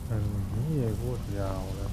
อันนี้พูดยาวแล้ว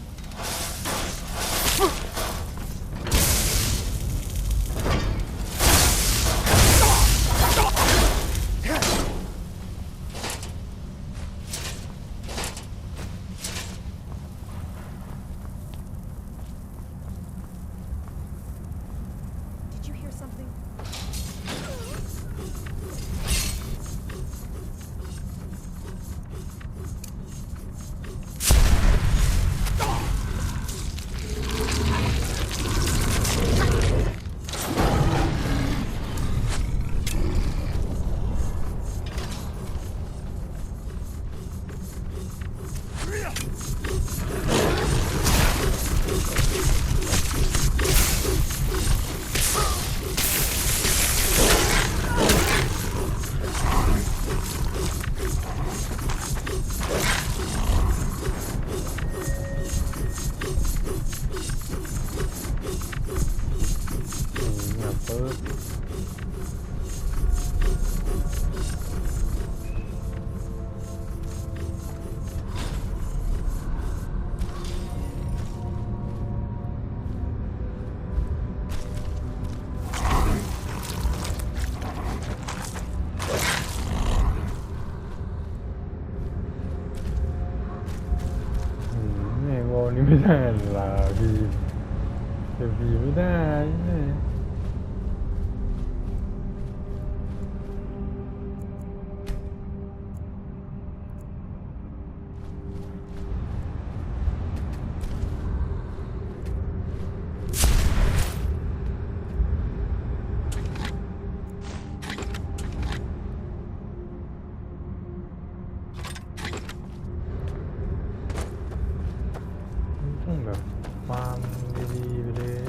นี่ไม่ได้ลาบีจะบีไม่ได้ต้องแบบฟาร์มดีๆไปเลย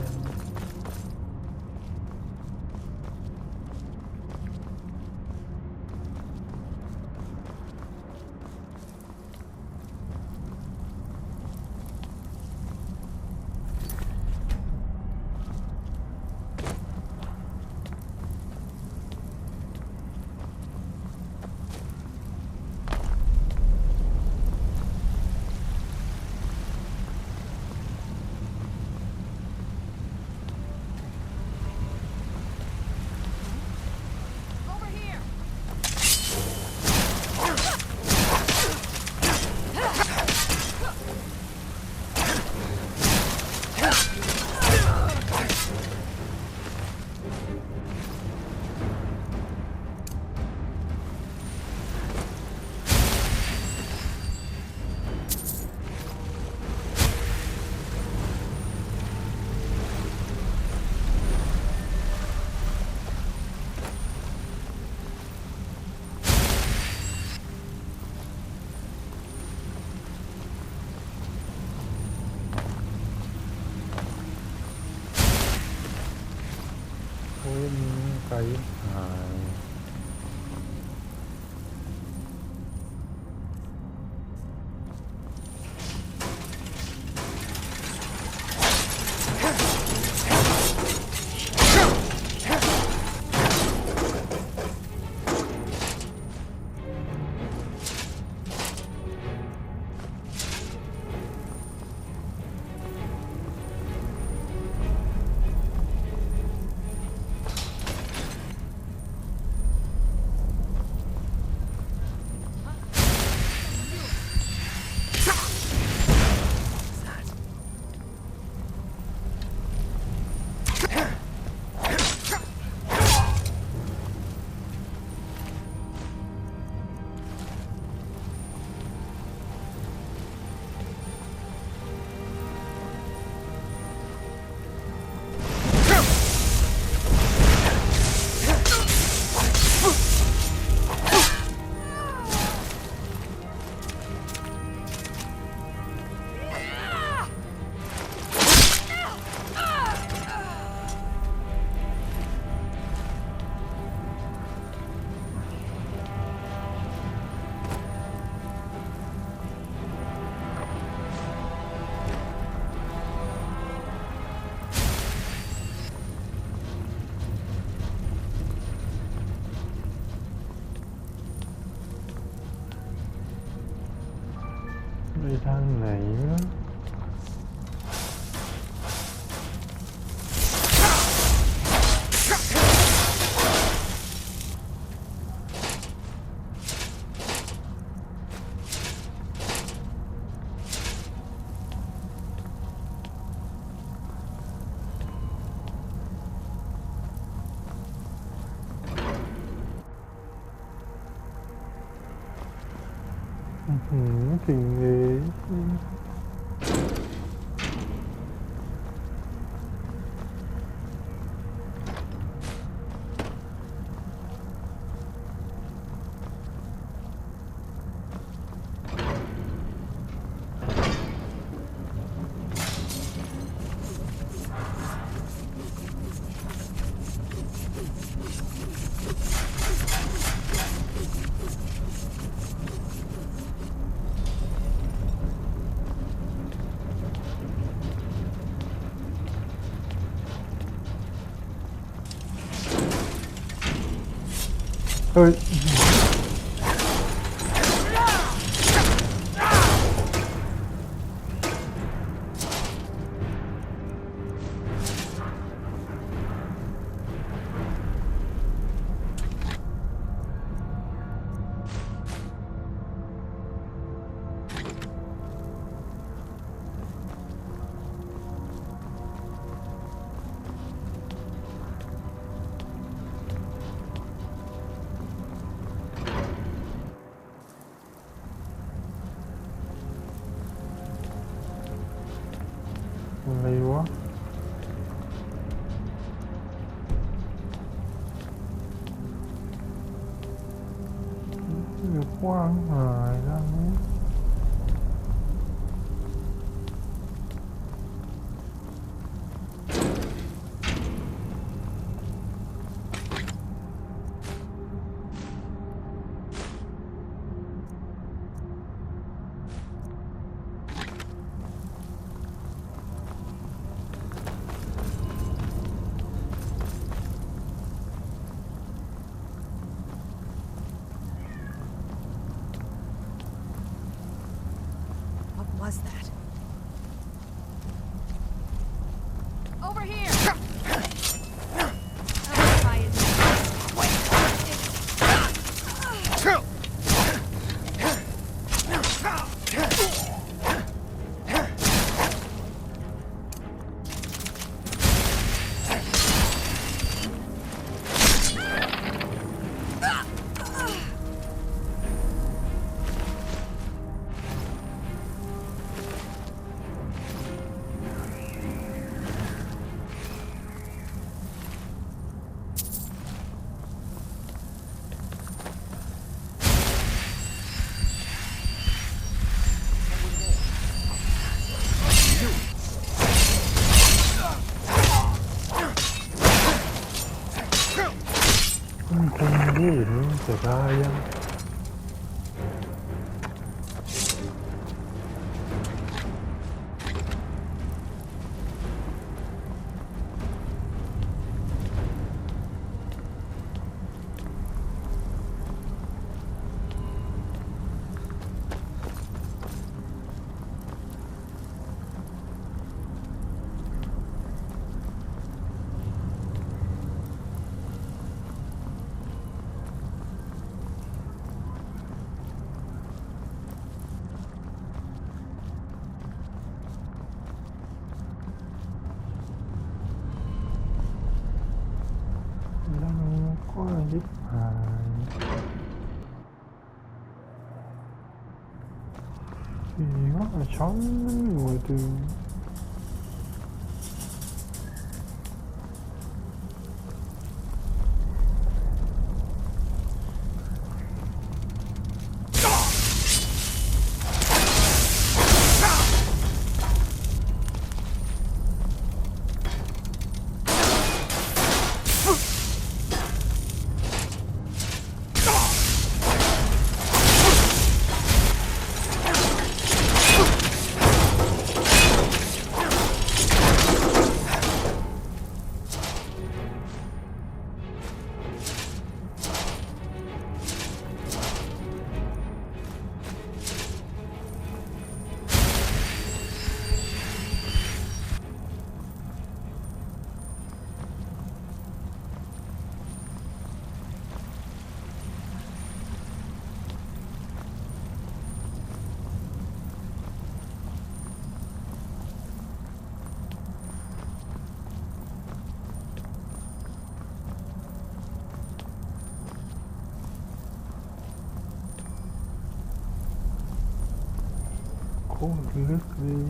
ทางไหนวะถึงเลยเฮ้ยอะไรวะกว้างหายแล้วนี่Was that? Over here!คนที่นี่จะได้ยัง ยิบหายอีว่าช้อนหัวดู โคตรลึกเลย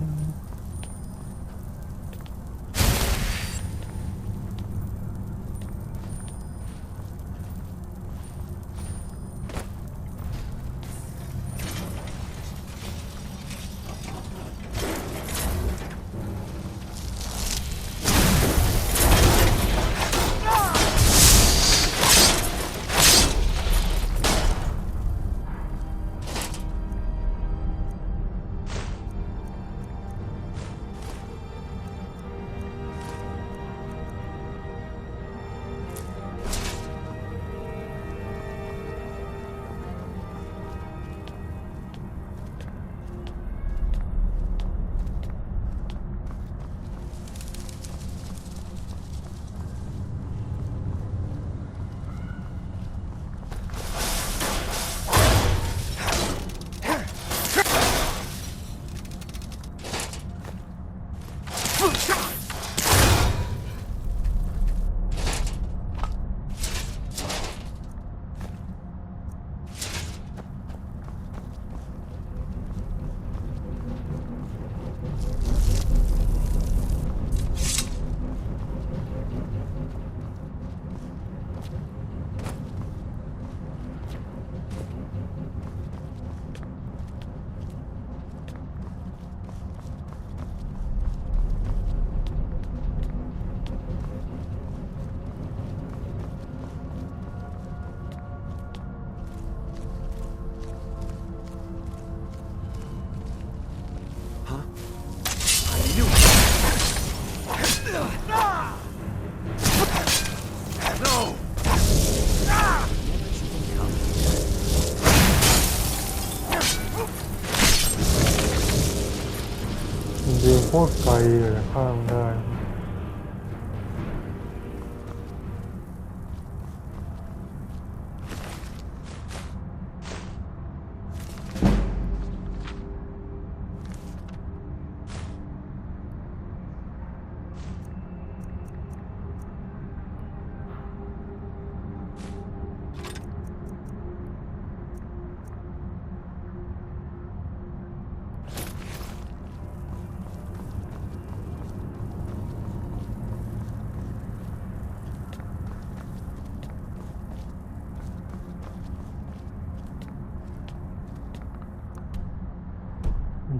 มันยิงโคตรไกลเลยข้ามได้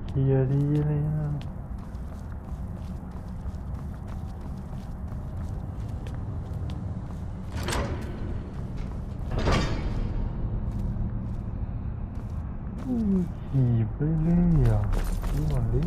เคลียร์ดีเลยนะขี่ไปเลยอ่ะดูหน่อยดิ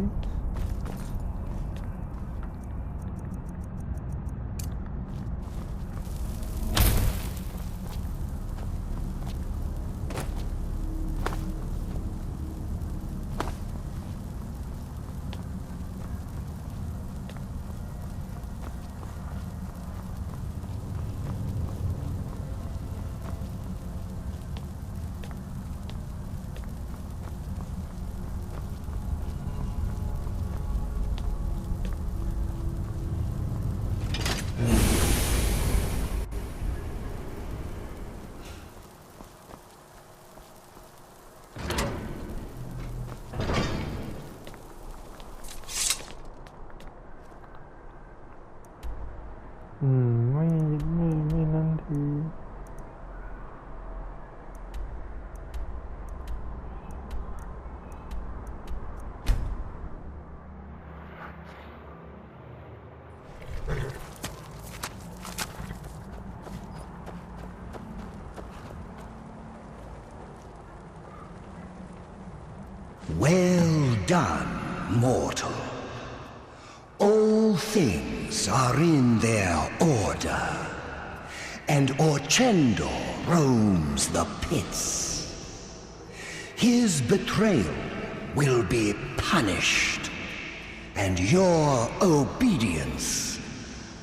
ไม่นั่นที Well done, mortal. All things are in their order, and Orchendor roams the pits. His betrayal will be punished, and your obedience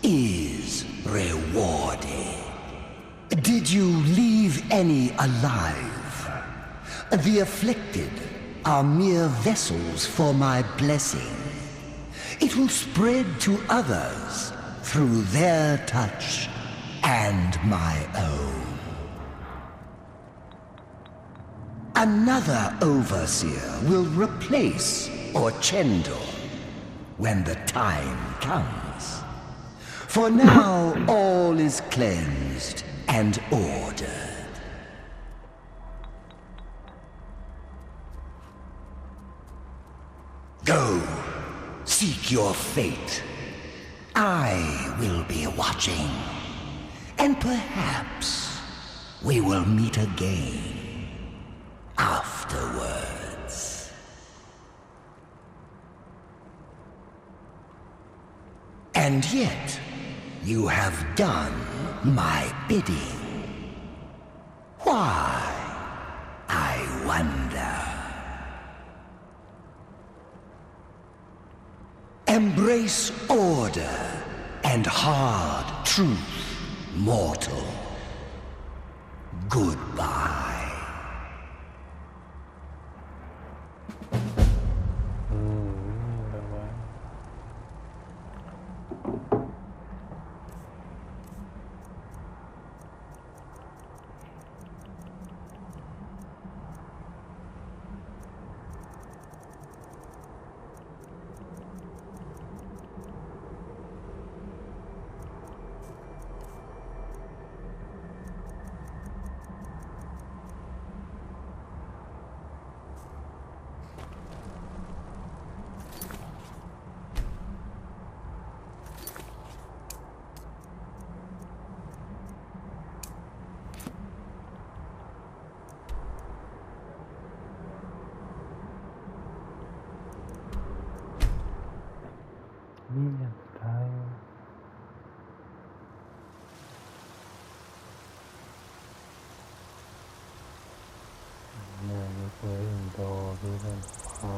is rewarded. Did you leave any alive? The afflicted are mere vessels for my blessing. It will spread to others through their touch and my own. Another overseer will replace or Chendor when the time comes. For now, all is cleansed and ordered. Go, seek your fate. I will be watching. And perhaps we will meet again afterwards. And yet, you have done my bidding. Why, I wonder. Embrace order and hard truth, mortal. Goodbye. แต่ว่า นี่อย่างสุดท้ายเนี่ยไม่เคยเห็นดอกที่เป็นฟ้า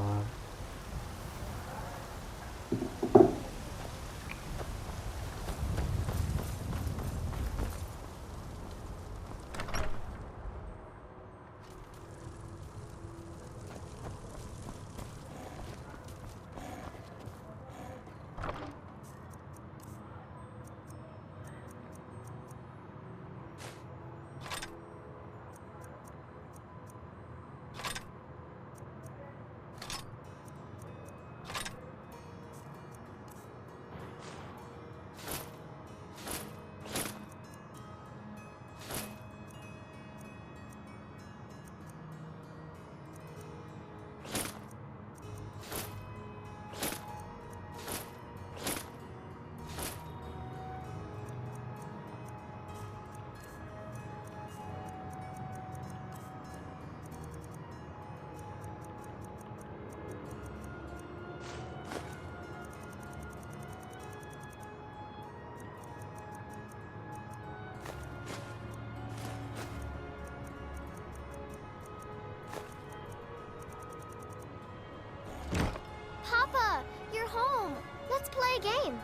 Papa, you're home. Let's play a game.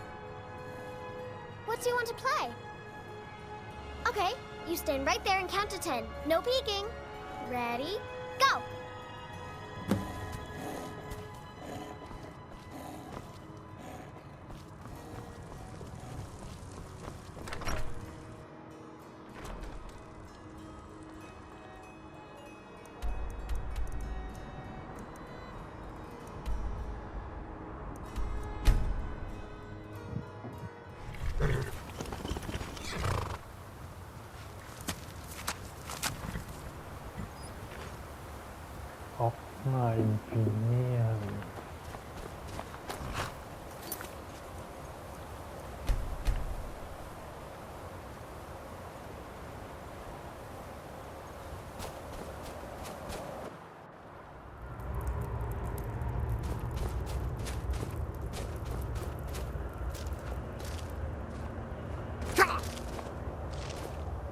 What do you want to play? Okay, you stand right there and count to 10. No peeking. Ready? Go! of my opinion.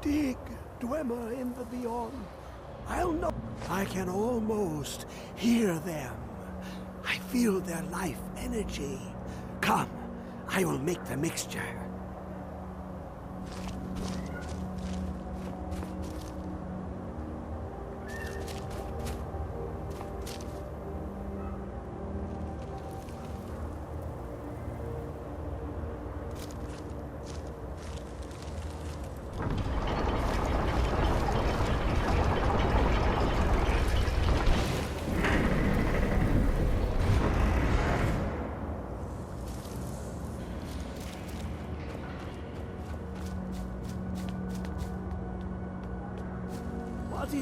Dig, Dwemer in the beyond. I'll know. I can almost hear them. I feel their life energy. Come, I will make the mixture.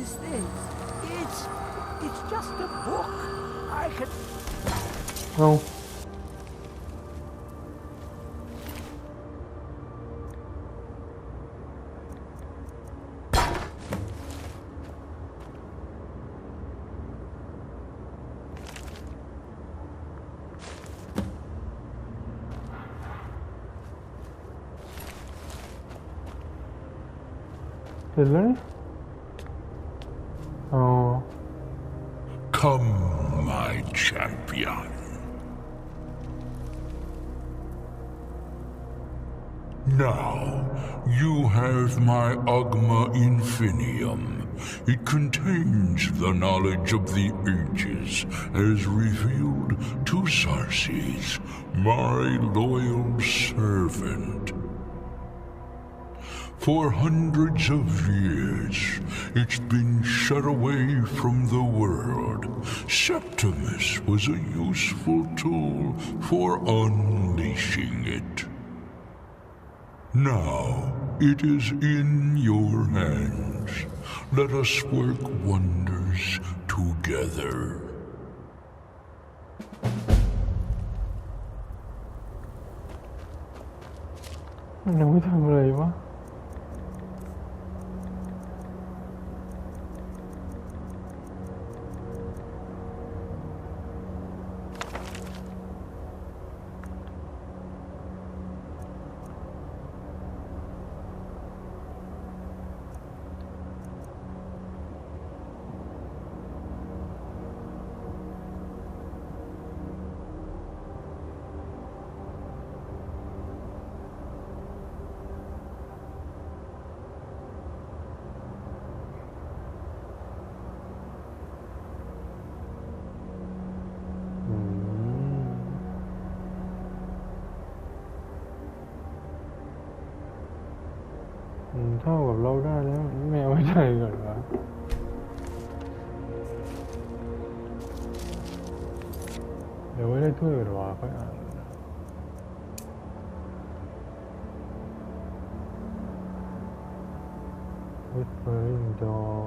these things. It's just a book. I can. เอา เสร็จแล้วนี่อ๋อ Come, my champion. Now, you have my Agma Infinium. It contains the knowledge of the ages as revealed to Xerxes, my loyal servant. For hundreds of years, it's been shut away from the world. Septimus was a useful tool for unleashing it. Now, it is in your hands. Let us work wonders together. มันยังไม่ทำอะไรวะ เท่ากับเราได้แล้วไม่เอาไว้ใจก่อนวะเดี๋ยวไว้ได้ถ้วยก่อนวะค่อยอ่านWhispering Door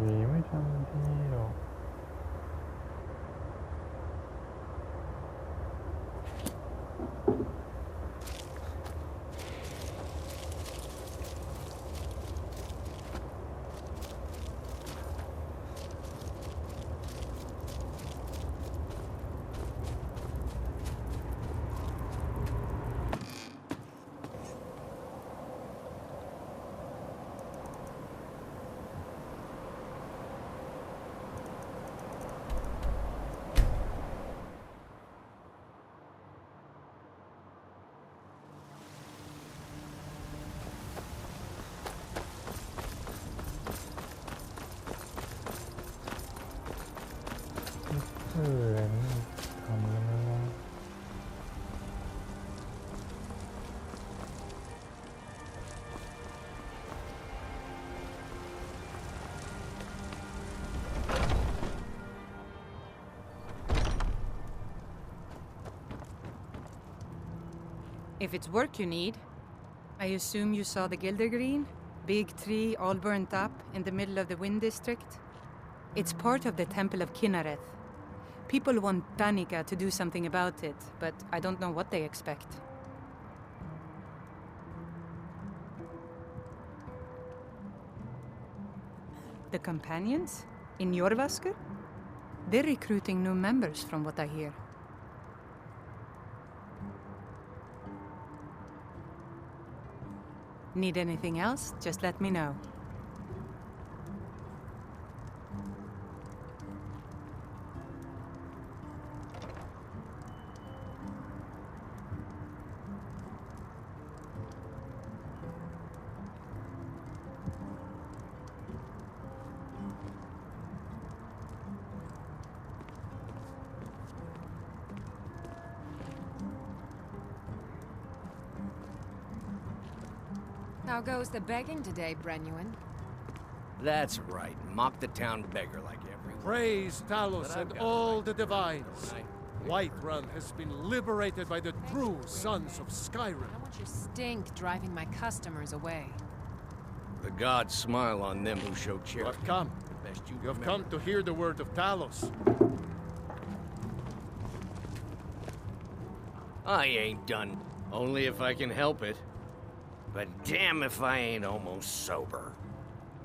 มีไม่ทำที่หรอก ทำแล้วนะ If it's work you need, I assume you saw the Gildergreen? Big tree all burnt up in the middle of the Wind District? It's part of the Temple of Kinnareth. People want Danica to do something about it, but I don't know what they expect. The companions? In Jorvaskr? They're recruiting new members from what I hear. Need anything else? Just let me know. How goes the begging today, Brenuin? That's right. Mock the town beggar like everyone. Praise Talos But I've and got all right the to divines. don't Whiterun has been liberated by the true sons of Skyrim. I want your stink driving my customers away. The gods smile on them who show You charity. have come. The best You have come to hear the word of Talos. I ain't done. Only if I can help it. But damn if I ain't almost sober.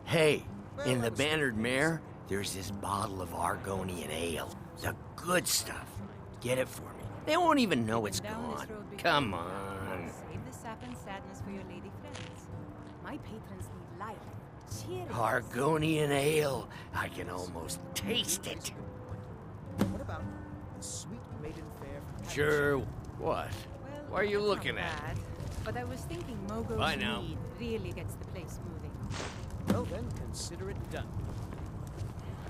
Hey, in the Bannered Mare, there's this bottle of Argonian ale. The good stuff. Get it for me. They won't even know it's Down this gone. road we Come go. on. Save the sap and sadness for your lady friends. My patrons need life. Cheer. Argonian ale. I can almost taste it. What about the sweet maiden fair from Sure. What? Well, Why are you that's not looking at? bad, but I was thinking Mogo's Bye now. need really gets the place moving. Well then, consider it done.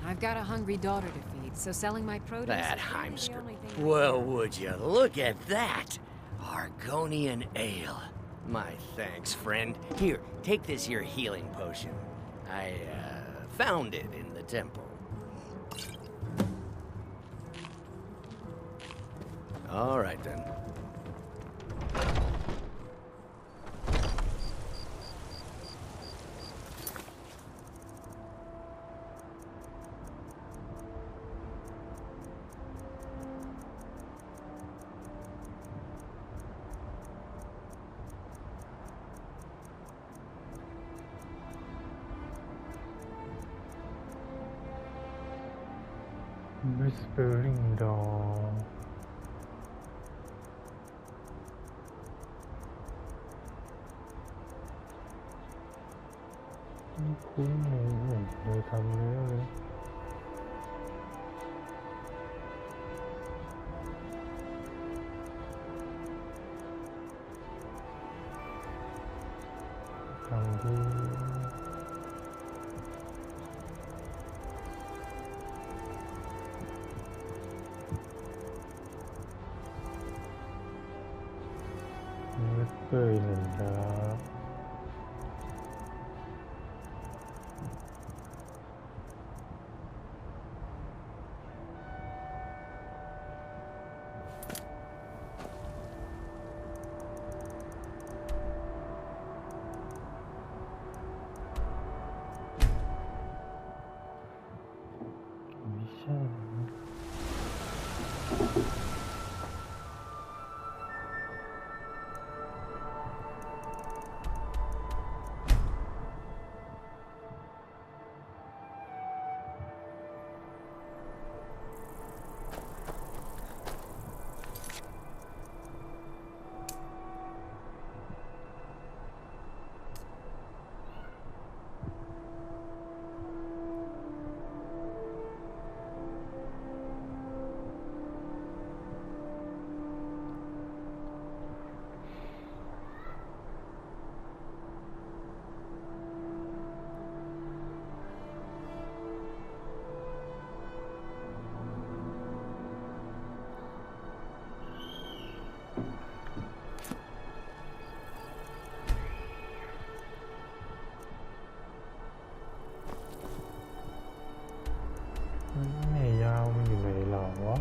I've got a hungry daughter to feed, so selling my produce That is really the Heimsker. only thing I Well, can do. would you look at that? Argonian ale. My thanks, friend. Here, take this here healing potion. I, found it in the temple. All right, then. Whispering Door คุ้นเลยเลยทำแล้วเลยทางที่ไม่เคยเห็นครับ ไม่ใช่นะ แม่ยาวมันอยู่ไหนหรอวะ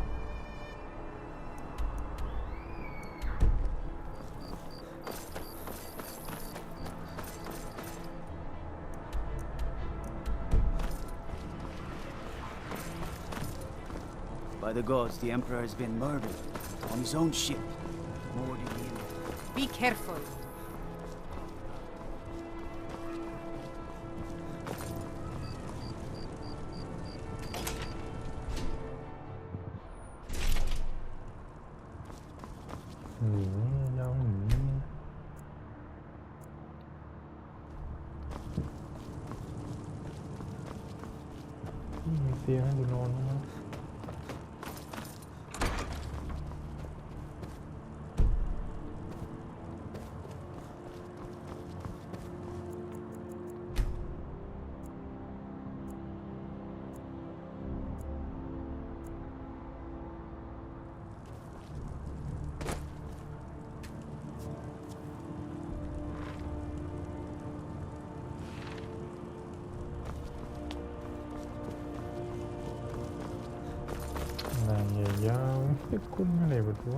By the gods, the Emperor has been murdered on his own ship. More than him. Be careful.มีเตียงให้กูนอนมั้ง cái cung này một đứa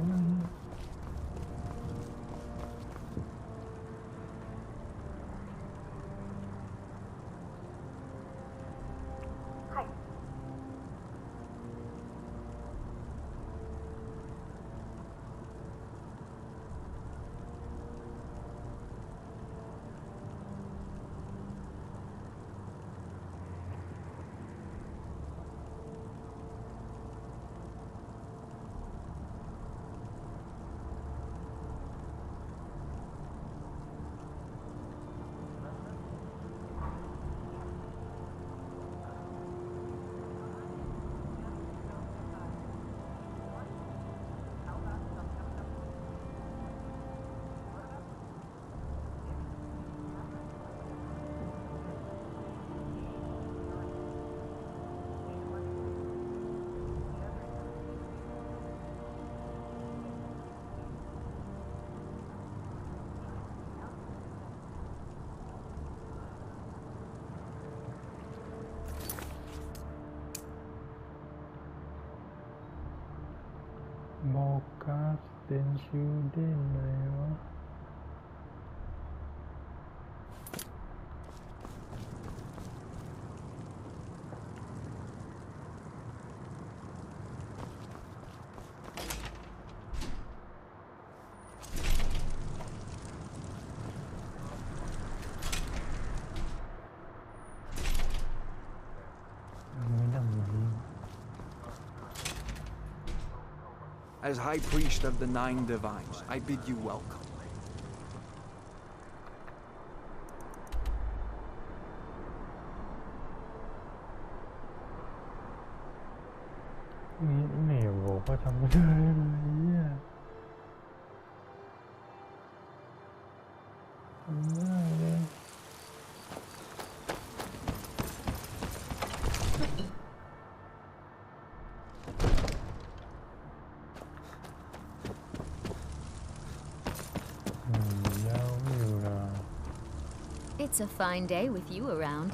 บอกกาสเป็นชิวเด่นเลยวะไม่ดังนี้ As High Priest of the Nine Divines, I bid you welcome. นี่เหนียวบอกว่าทำไม่ได้เลยเนี่ยทำไม่ได้เลยยาวอยู่นะ It's a fine day with you around.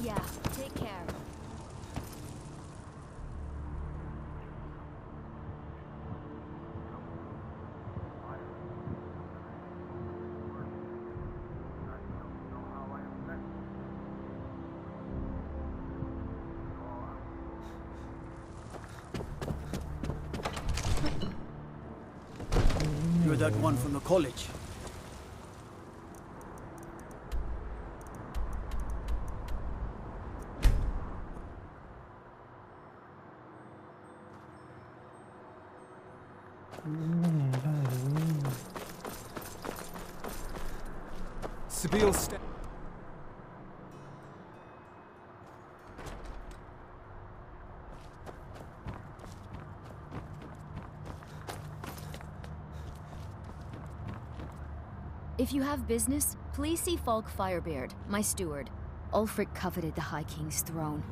Yeah, take care. You're that one from the college. Sibyl If you have business, please see Falk Firebeard, my steward. Ulfric coveted the High King's throne.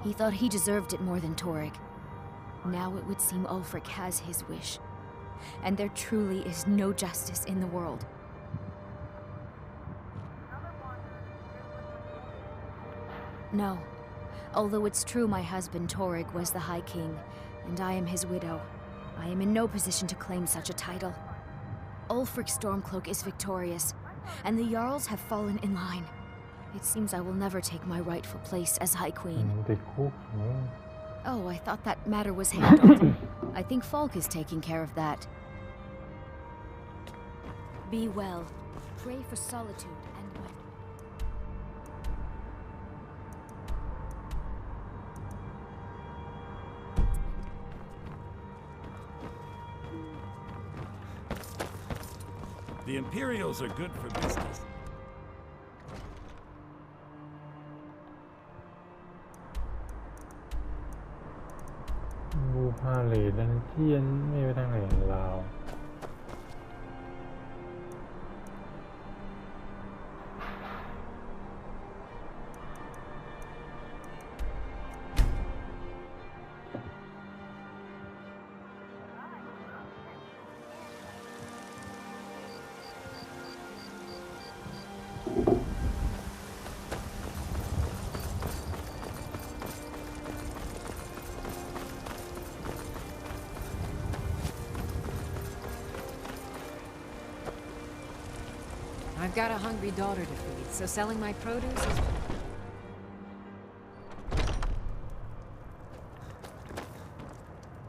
He thought he deserved it more than Torrig. Now it would seem Ulfric has his wish. And there truly is no justice in the world. No. Although it's true my husband Torrig was the High King, and I am his widow, I am in no position to claim such a title. Ulfric Stormcloak is victorious, and the Jarls have fallen in line. It seems I will never take my rightful place as High Queen. Oh, I thought that matter was handled. I think Falk is taking care of that. Be well. Pray for solitude and my... The Imperials are good for business. บูพาเลดันเจียนไม่ไปทางไหนลาว I've got a hungry daughter to feed, so selling my produce is...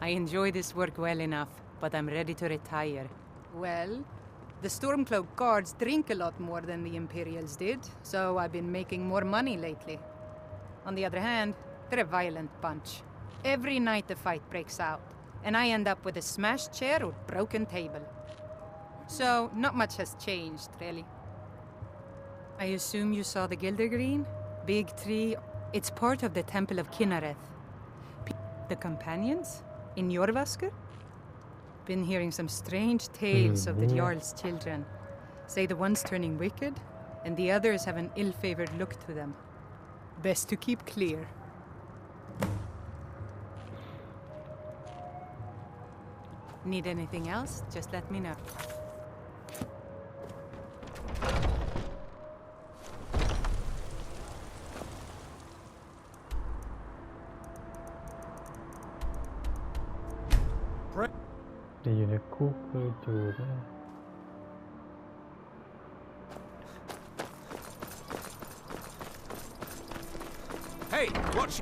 I enjoy this work well enough, but I'm ready to retire. Well, the Stormcloak guards drink a lot more than the Imperials did, so I've been making more money lately. On the other hand, they're a violent bunch. Every night a fight breaks out, and I end up with a smashed chair or broken table. So, not much has changed, really. I assume you saw the Gildergreen? Big tree. It's part of the Temple of Kinnareth. The companions? In Jorvaskr? Been hearing some strange tales of the Jarl's children. Say the one's turning wicked, and the others have an ill-favored look to them. Best to keep clear. Need anything else? Just let me know.จะอยู่ในคุกคือจูดนะ Hey, watch!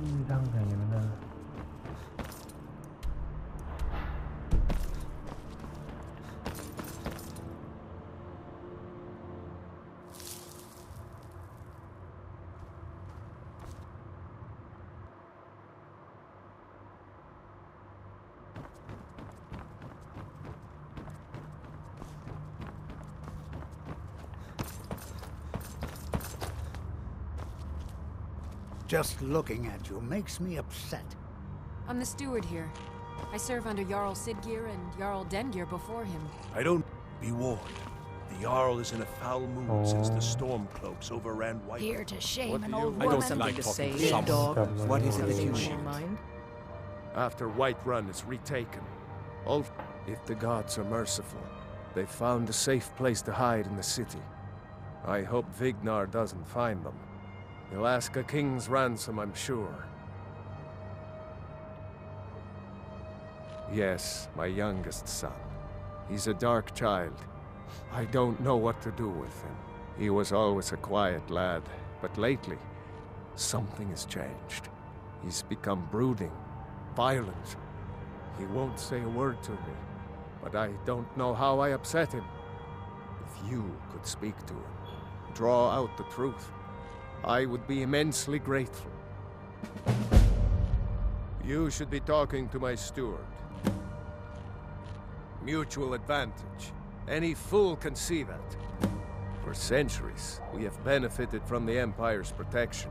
มีทางไหนมันนะ Just looking at you makes me upset. I'm the steward here. I serve under Jarl Siggeir and Jarl Dengir before him. I don't... Be warned. The Jarl is in a foul mood since the Stormcloaks overran White. Here to shame an old I woman. don't like talking to Say, dog. What is it that you Change want? your mind? After Whiterun is retaken, if the gods are merciful, they've found a safe place to hide in the city. I hope Vignar doesn't find them. He'll ask a king's ransom, I'm sure. Yes, my youngest son. He's a dark child. I don't know what to do with him. He was always a quiet lad, but lately, something has changed. He's become brooding, violent. He won't say a word to me, but I don't know how I upset him. If you could speak to him, draw out the truth, I would be immensely grateful. You should be talking to my steward. Mutual advantage. Any fool can see that. For centuries, we have benefited from the Empire's protection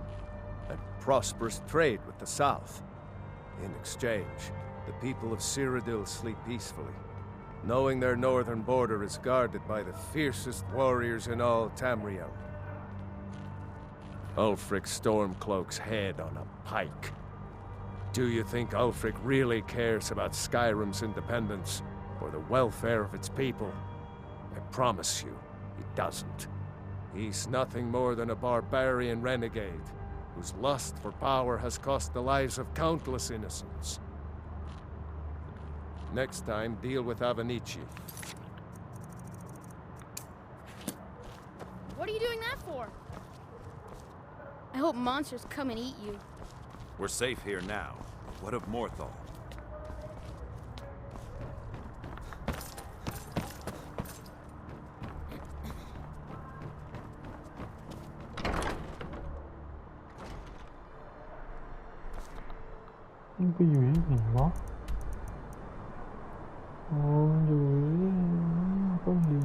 and prosperous trade with the South. In exchange, the people of Cyrodiil sleep peacefully, knowing their northern border is guarded by the fiercest warriors in all Tamriel. Ulfric Stormcloak's head on a pike. Do you think Ulfric really cares about Skyrim's independence or the welfare of its people? I promise you, he doesn't. He's nothing more than a barbarian renegade whose lust for power has cost the lives of countless innocents. Next time, deal with Avenici. What are you doing that for? I hope monsters come and eat you. We're safe here now. What of Morthal? Nó có gì mình quá. Rồi có gì.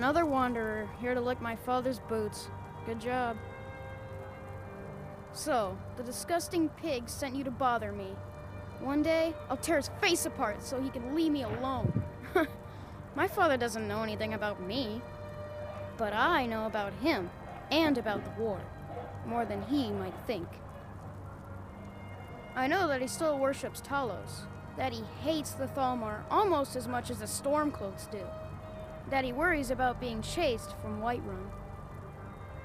Another wanderer, here to lick my father's boots. Good job. So, the disgusting pig sent you to bother me. One day, I'll tear his face apart so he can leave me alone. My father doesn't know anything about me. But I know about him, and about the war. More than he might think. I know that he still worships Talos. That he hates the Thalmor almost as much as the Stormcloaks do. That he worries about being chased from Whiterun.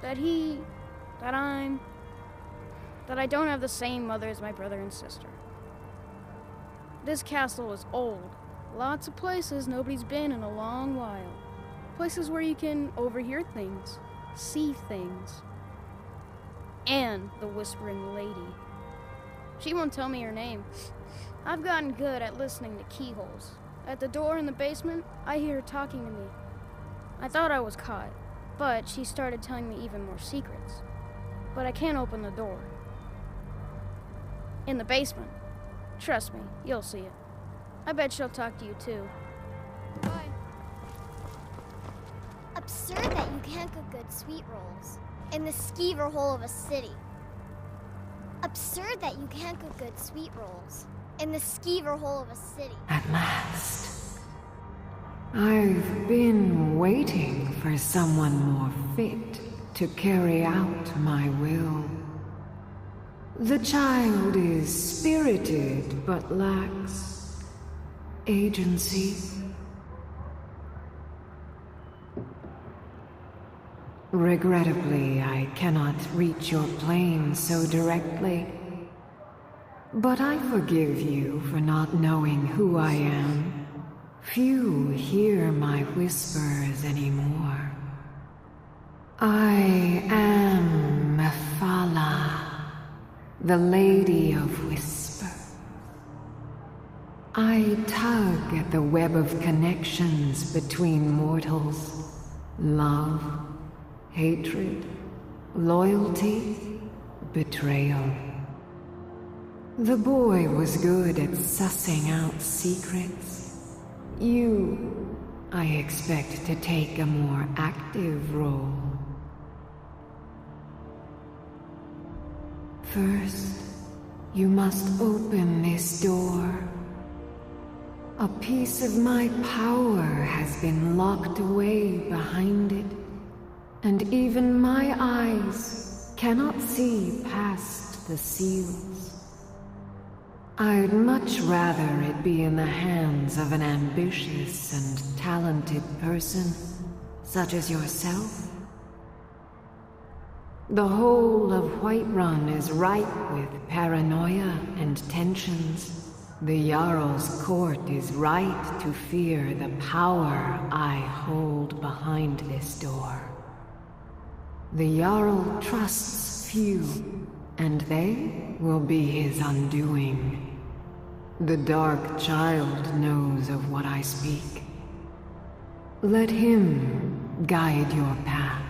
That I don't have the same mother as my brother and sister. This castle is old. Lots of places nobody's been in a long while. Places where you can overhear things, see things. And the Whispering Lady. She won't tell me her name. I've gotten good at listening to keyholes. At the door in the basement, I hear her talking to me. I thought I was caught, but she started telling me even more secrets. But I can't open the door. In the basement. Trust me, you'll see it. I bet she'll talk to you too. Bye. Absurd that you can't cook good sweet rolls in the skeever hole of a city. Absurd that you can't cook good sweet rolls in the skeever hole of a city. At last. I've been waiting for someone more fit to carry out my will. The child is spirited but lacks agency. Regrettably, I cannot reach your plane so directly. But I forgive you for not knowing who I am. Few hear my whispers anymore. I am Mephala, the Lady of Whisper. I tug at the web of connections between mortals. Love, hatred, loyalty, betrayal. The boy was good at sussing out secrets. You, I expect to take a more active role. First, you must open this door. A piece of my power has been locked away behind it, and even my eyes cannot see past the seals. I'd much rather it be in the hands of an ambitious and talented person, such as yourself. The whole of Whiterun is ripe with paranoia and tensions. The Jarl's court is right to fear the power I hold behind this door. The Jarl trusts few, and they will be his undoing. The Dark Child knows of what I speak. Let him guide your path.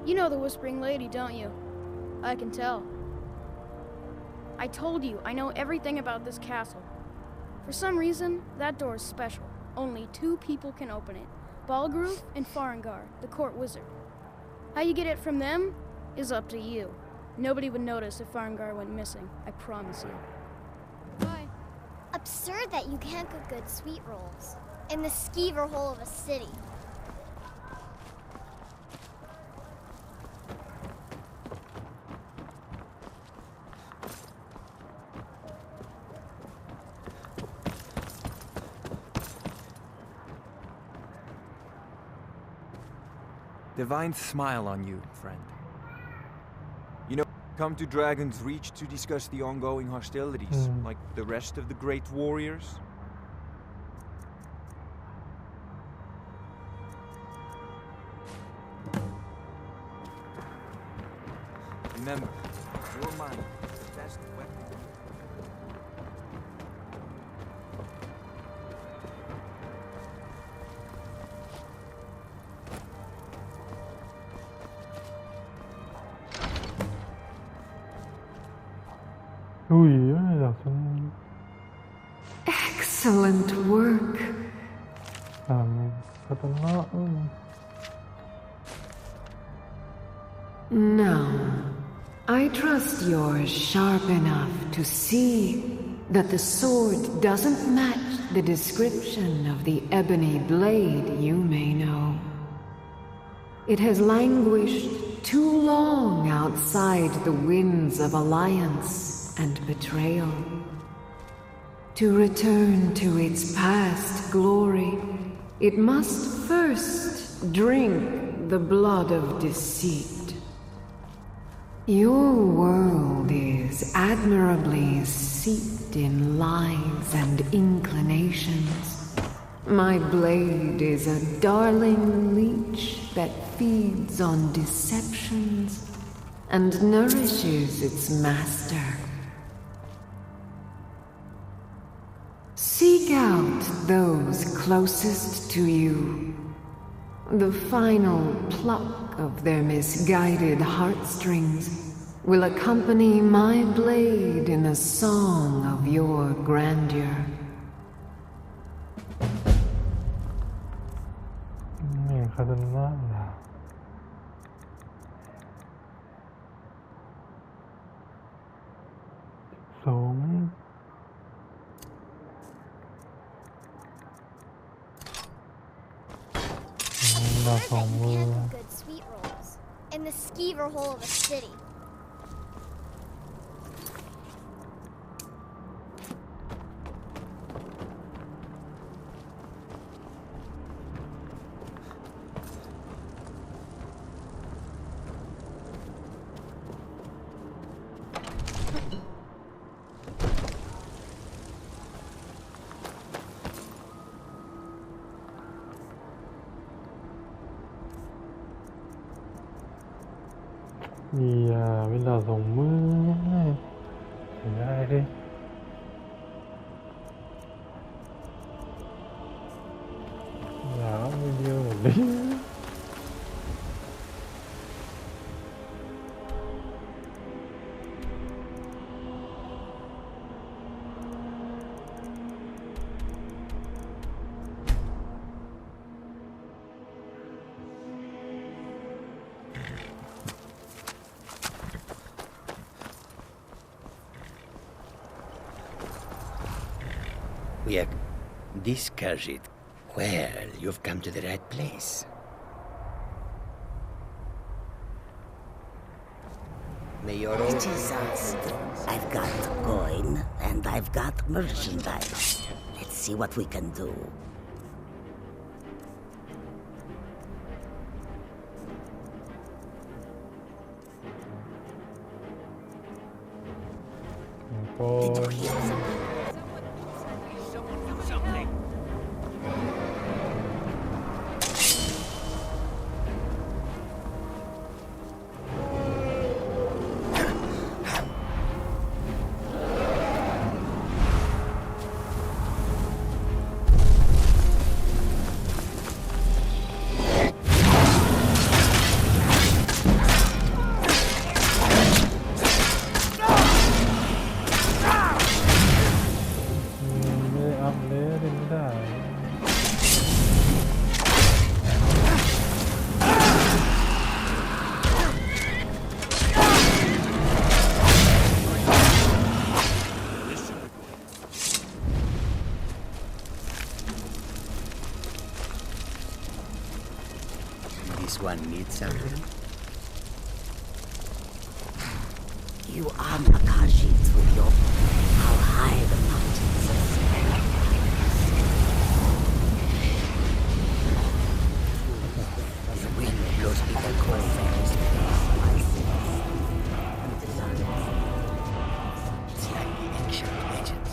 You know the Whispering Lady, don't you? I can tell. I told you, I know everything about this castle. For some reason, that door is special. Only 2 people can open it. Balgruf and Farengar, the court wizard. How you get it from them is up to you. Nobody would notice if Farengar went missing, I promise you. Bye. Absurd that you can't cook good sweet rolls in the skeever hole of a city. Divine smile on you, friend. You know, come to Dragon's Reach to discuss the ongoing hostilities, like the rest of the great warriors? Remember, your mind is the best weapon. อุ้ยอยากฉัน Excellent work. คาตานะ Now, I trust you're sharp enough to see that the sword doesn't match the description of the ebony blade you may know. It has languished too long outside the winds of alliance and betrayal. To return to its past glory, it must first drink the blood of deceit. Your world is admirably steeped in lies and inclinations. My blade is a darling leech that feeds on deceptions and nourishes its master. Seek out those closest to you. The final pluck of their misguided heartstrings will accompany my blade in the song of your grandeur. นี่คาตานะสองดาบสองมือ handle good sweet rolls in the skeever hole of a city.มีเวลาส่งมือเห็นได้ดิอยากมือเดียวหมดเลย We are discouraged. Well, you've come to the right place. It is us. I've got coin and I've got merchandise. Let's see what we can do. Did you hear something? One needs something? You are Nakashi Tsuyo. How high the mountains are. The wind blows me the cold fairies It's like the ancient legends.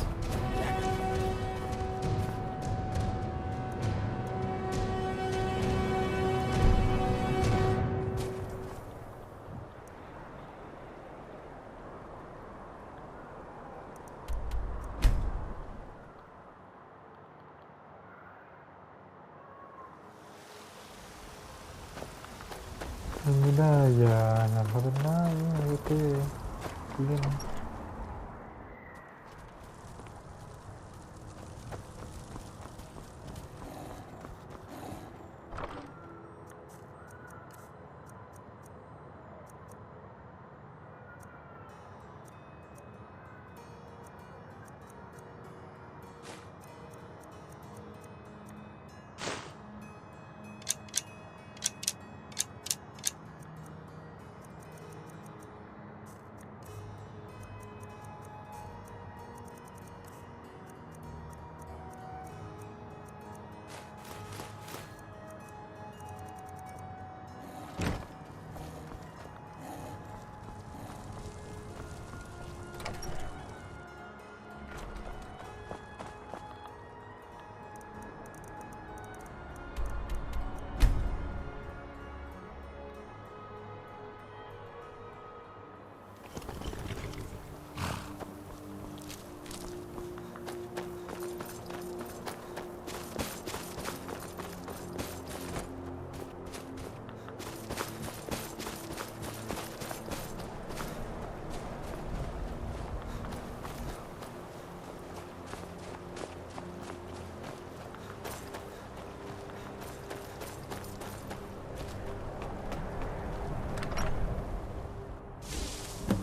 ไม่ได้อย่านะคาตานะโอเคเล่น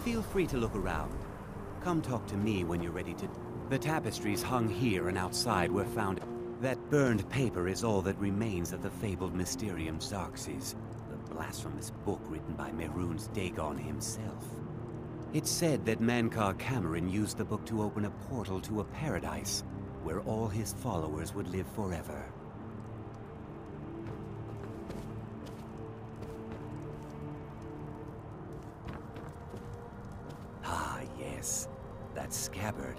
Feel free to look around. Come talk to me when you're ready to... The tapestries hung here and outside were found... That burned paper is all that remains of the fabled Mysterium Xarxes, the blasphemous book written by Mehrunes Dagon himself. It's said that Mankar Cameron used the book to open a portal to a paradise, where all his followers would live forever. Ah, yes. That scabbard.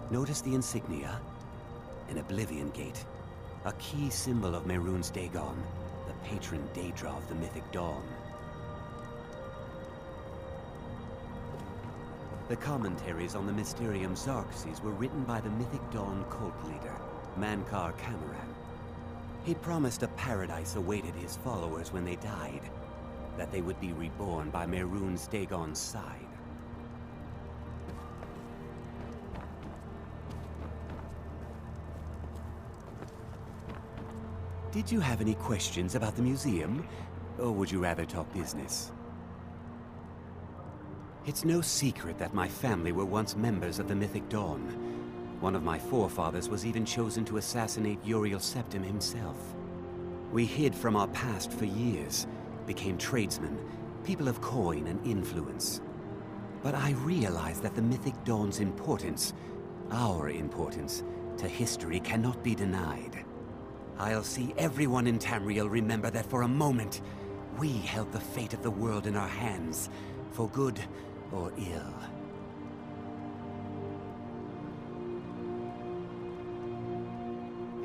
Notice the insignia? An Oblivion Gate. A key symbol of Mehrunes Dagon, the patron Daedra of the Mythic Dawn. The commentaries on the Mysterium Xarxes were written by the Mythic Dawn cult leader, Mankar Cameron. He promised a paradise awaited his followers when they died, that they would be reborn by Mehrunes Dagon's side. Did you have any questions about the museum, or would you rather talk business? It's no secret that my family were once members of the Mythic Dawn. One of my forefathers was even chosen to assassinate Uriel Septim himself. We hid from our past for years, became tradesmen, people of coin and influence. But I realized that the Mythic Dawn's importance, our importance, to history cannot be denied. I'll see everyone in Tamriel remember that for a moment, we held the fate of the world in our hands, for good or ill.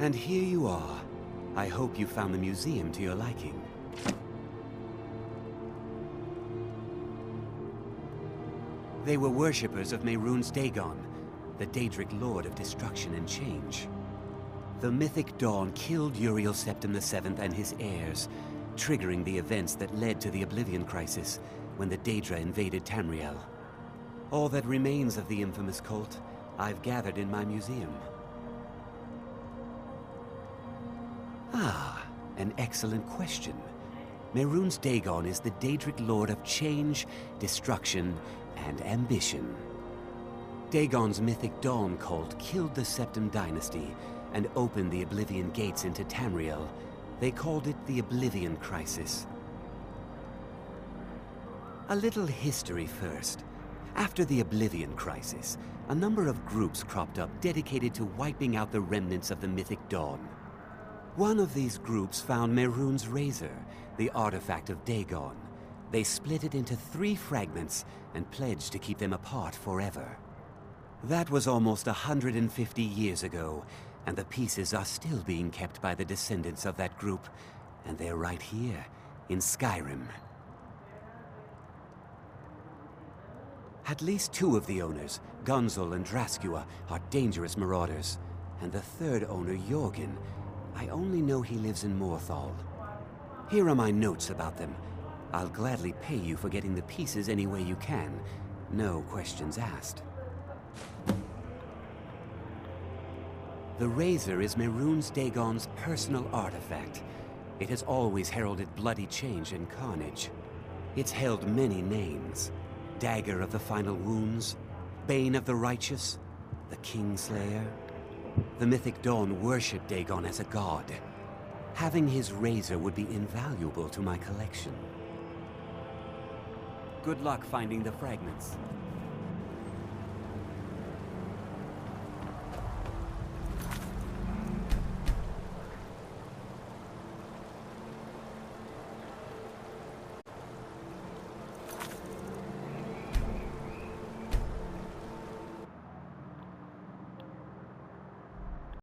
And here you are. I hope you found the museum to your liking. They were worshippers of Mehrunes Dagon, the Daedric Lord of Destruction and Change. The Mythic Dawn killed Uriel Septim VII and his heirs, triggering the events that led to the Oblivion Crisis when the Daedra invaded Tamriel. All that remains of the infamous cult, I've gathered in my museum. Ah, an excellent question. Mehrunes Dagon is the Daedric Lord of Change, Destruction, and Ambition. Dagon's Mythic Dawn cult killed the Septim dynasty and opened the Oblivion Gates into Tamriel. They called it the Oblivion Crisis. A little history first. After the Oblivion Crisis, a number of groups cropped up dedicated to wiping out the remnants of the Mythic Dawn. One of these groups found Mehrunes' Razor, the artifact of Dagon. They split it into 3 fragments and pledged to keep them apart forever. That was almost 150 years ago, and the pieces are still being kept by the descendants of that group, and they're right here, in Skyrim. At least 2 of the owners, Gunzel and Draskua, are dangerous marauders, and the 3rd owner, Jorgen, I only know he lives in Morthal. Here are my notes about them. I'll gladly pay you for getting the pieces any way you can. No questions asked. The Razor is Mehrunes Dagon's personal artifact. It has always heralded bloody change and carnage. It's held many names. Dagger of the Final Wounds, Bane of the Righteous, the Kingslayer. The Mythic Dawn worshipped Dagon as a god. Having his razor would be invaluable to my collection. Good luck finding the fragments.